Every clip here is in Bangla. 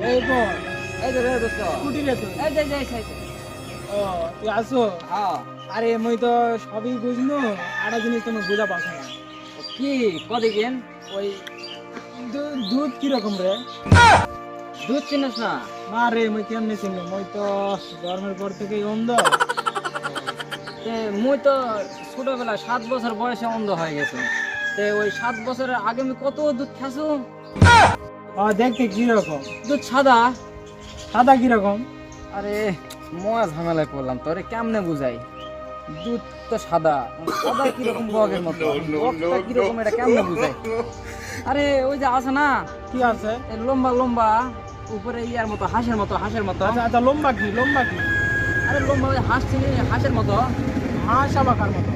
এই বল, এই যে রে দোস্ত স্কুটি রে তুই। এই যে এই ও, তুই আসো। হ্যাঁ আরে মুই তো সবই বুঝনু, আড়া জিনিস তুমি বুঝা পাচ্ছ না। কি কদিন ওই দুধ কিরকম রে? দুধ চিনিস না? না রে, মুই কেমনে চিনি? মুই তো জন্মের পর থেকেই অন্ধ। মুই তো ছোটবেলা 7 বছর বয়সে অন্ধ হয়ে গেছে। ওই 7 বছরের আগে আমি কত দুধ খাসু। দেখতে কিরকম? দুধ সাদা। সাদা কিরকম? আরে মহা ঝামেলায় পড়লাম, তোরে কেমনে বুঝাই? দুধ তো সাদা, সাদা কিরকম বগের মতো, বগটা কিরকম এটা কেমনে বুঝাই? আরে ওই যে আছে না, কি আছে? এই লম্বা লম্বা উপরে ইয়ার মতো, হাঁসের মতো, হাঁসের মতো। আচ্ছা আচ্ছা, লম্বা কি? লম্বা কি? আরে লম্বা ওই হাঁস চিনি, হাঁসের মতো। হাঁস আবার মতো?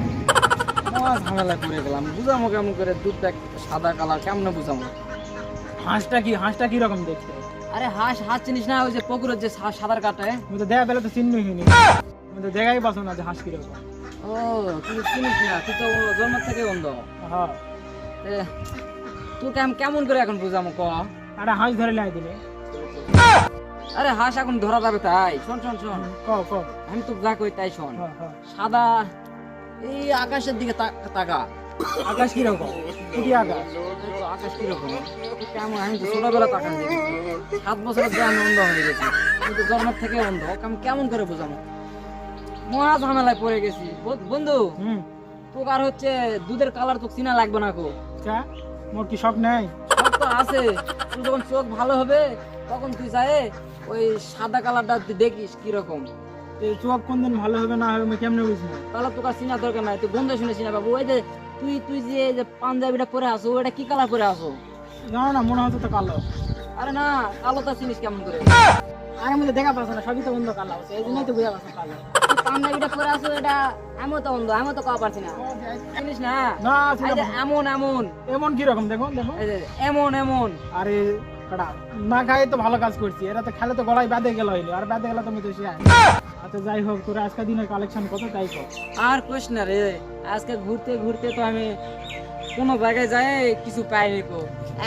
মহা ঝামেলায় পড়ে গেলাম, বুঝামো কেমন করে? দুধটা সাদা কালার কেমনে বুঝামো? হাঁসটা কি? হাঁসটা কিরকম দেখতে? আরে হাঁস হাঁস চিনিস না? ওই যে পুকুরের যে সাদার কাটে। আমি তো দেখা পেলে তো চিহ্নই হইনি। আমি তো দেখাই পাচ্ছ না যে হাঁস কিরকম। ও তুই চিনিস না? তুই তো জন্ম থেকে অন্ধ। হ্যাঁ। তোকে আমি কেমন করে এখন বুঝামো ক? আরে হাঁস ধরে লাই দিলে। আরে হাঁস এখন ধরা যাবে তাই? শোন শোন শোন, ক ক। আমি তো যা কই তাই শোন। হ্যাঁ হ্যাঁ। সাদা এই আকাশের দিকে তাকা। আকাশ কিরকম? কি আকাশ? এই তো আকাশ কিরকম? তুই কেমন? আমি তো ছোটবেলা তাকান দেখি, 7 বছরের যে আমি অন্ধ হয়ে গেছি, আমি তো জন্মের থেকে অন্ধ। ওকে আমি কেমন করে বোঝাবো? মহা ঝামেলায় পড়ে গেছি বন্ধু। তোকে আর হচ্ছে দুধের কালার তো চিনা লাগবে না গো। চা মোর কি শখ নাই? সব তো আছে। তুই যখন চোখ ভালো হবে তখন তুই যায় ওই সাদা কালারটা দেখিস কিরকম। এই চোখ কোনদিন ভালো হবে না হবে আমি কেমনে বুঝবো? তাহলে তোকে চিনা দরকার নাই, তুই গন্ধ শুনে চিনা পাবো। ওই যে তুই তুই যে পাঞ্জাবিটা পরে আসো, ওইটা কি কালার পরে আসো? জানো না, মনে হতো তো কালো। আরে না, কালোটা চিনিস কেমন করে? আরে মধ্যে দেখা পাচ্ছ না, সবই তো বন্ধ কালো আছে, এই জন্যই তো বুঝা পাচ্ছ কালো। তুই পাঞ্জাবিটা পরে আসো, এটা আমিও তো অন্ধ, আমিও তো কাও পারছি না। চিনিস না? না এই যে এমন এমন, এমন কিরকম দেখো দেখো। এই যে এমন এমন। আরে কাটা না খাই তো ভালো কাজ করছি, এরা তো খেলে তো গলায় বেঁধে গেল হইলো, আর বেঁধে গেলে তুমি তো সে। আচ্ছা যাই হোক, তোর আজকে দিনের কালেকশন কত তাই কর। আর কোশ না রে, আজকে ঘুরতে ঘুরতে তো আমি কোনো জায়গায় যাই কিছু পাইনি কো।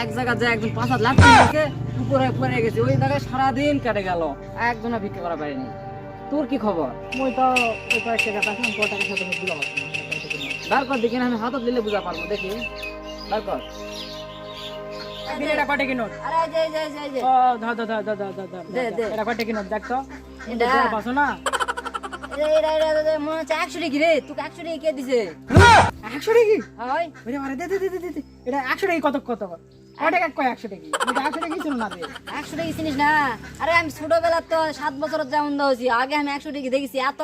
এক জায়গায় যায় একজন 5 হাত লাফিয়ে গেছে, উপরে পড়ে গেছে, ওই জায়গায় সারাদিন কেটে গেল, একজনা ভিক্ষা করা পারিনি। তোর কি খবর? মই তো ওই কয়েক টাকা পাইছিলাম, কয় টাকার সাথে বুঝা পাচ্ছি না। বার কর দেখি না, আমি হাতত দিলে বুঝা পারবো, দেখি বার কর। এটা কয় টাকা নোট? আরে যে যে যে যে ও ধর ধর ধর ধর ধর ধর দে, দে। এটা কয় টাকা নোট দেখ তো। এটা? বুঝা পাচ্ছ না? এটা মনে হচ্ছে 100 টাকা রে, তোকে 100 টাকা কে দিছে? 100 টাকা? হয় ওরে মারে দে দে দে দে দে। এটা 100 টাকা কত কত? কয় টাকা কয় 100 টাকা? এটা 100 টাকা ছিল না রে। 100 টাকা চিনিস না? আরে আমি ছোটবেলা তো 7 বছরের যেমন হয়েছি, আগে আমি 100 টাকা দেখেছি। এত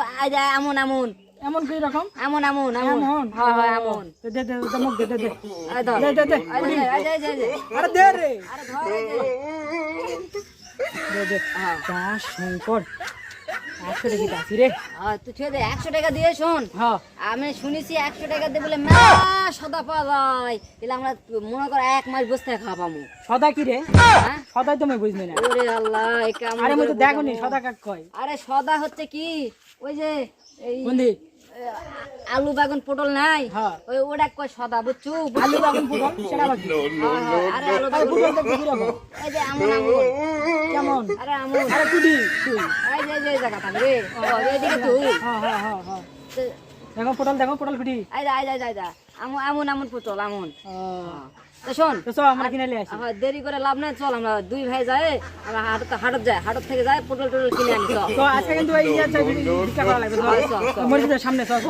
এমন এমন এমন কি রকম? এমন এমন এমন। এমন? হয় হয় এমন। দে দে দে দে, মুখ দে দে দে। আরে ধর। দে দে দে। আরে যে। আরে দে রে। আরে ধর এই যে। দে দে। হ্যাঁ। যা শঙ্কর 100 টাকা দাসি রে। তুই ছেড়ে দে, 100 টাকা দিয়ে শোন। হ্যাঁ। আমি শুনেছি 100 টাকা দিয়ে বলে মেলা সদা পাওয়া যায়। তাহলে আমরা মনে কর 1 মাস বসে থেকে খাওয়া পাবো। সদা কি রে? হ্যাঁ? সদাই তো মই বুঝনি না। ওরে আল্লাহ, এ কেমন আরে মই করে তো দেখোনি বোঝাবো? সদা কাক কয়। আরে সদা হচ্ছে কি, ওই যে এই বন্ধি আলু বেগুন পটল নাই, হ্যাঁ। ওই ওটা কয় সদা, বুঝছু? আলু বেগুন পুটল সেটা বাকি। আরে আলু আরে বেগুন পুটল দেখতে কি রকম? এই যে এমন এমন। কেমন? আরে এমন। আরে কুডি তুই। এই যে জায়গা থাক রে, এইদিকে তুই। হ্যাঁ হ্যাঁ হ্যাঁ হ্যাঁ। দেখো পটল কুডি। এই যা এমন এমন পটল এমন। ও তো শোন, তো চল আমরা কিনে নিয়ে আসি। দেরি করে লাভ নাই, চল আমরা 2 ভাই যাই, আমরা হাটত যাই, হাটত থেকে যাই পটল টটল কিনে আনি। চল তো আজকে কিন্তু এই ইয়া চাই ভিক্ষা করা লাগবে। চল, চল। মরিচ সামনে চল।